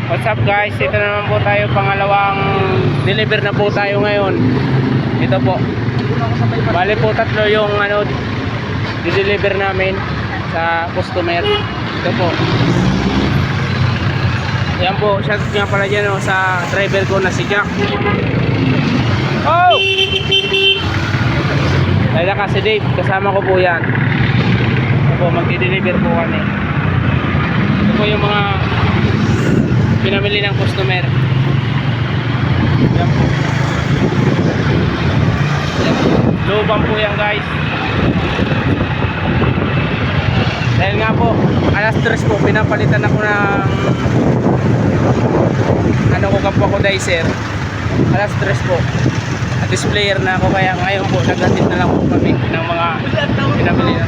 What's up guys, ito naman po tayo, pangalawang deliver na po tayo ngayon. Ito po, bali po tatlo yung di-deliver namin sa customer. Ito po, yan po, shout nga pala dyan sa driver ko na si Jack. Oh! Dahil ka si Dave, kasama ko po yan. Ito po, magdi-deliver po kami. Ito po yung mga pinamili ng customer. Yan po. Lubang po yan guys. Dahil nga po, alas 3 po, pinapalitan ako ng ko dicer. Alas 3 po. At displayer na ako, kaya ngayon po naghatid na lang po kami ng mga pinamili na.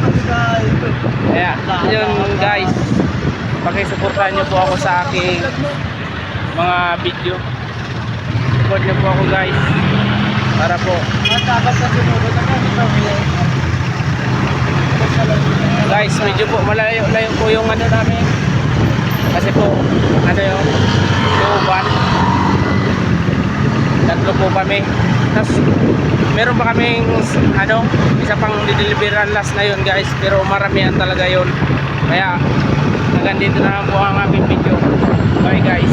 Kaya yun guys, pakisuportahan nyo po ako sa aking mga video. Support nyo po ako guys, para po guys, medyo po malayo po yung namin, kasi po yung luban. Tatlo po kami, tapos meron pa kaming isa pang dideliveran last na yun guys, pero maramihan talaga yun. Kaya hanggang dito na lang po ang aming video. Bye guys.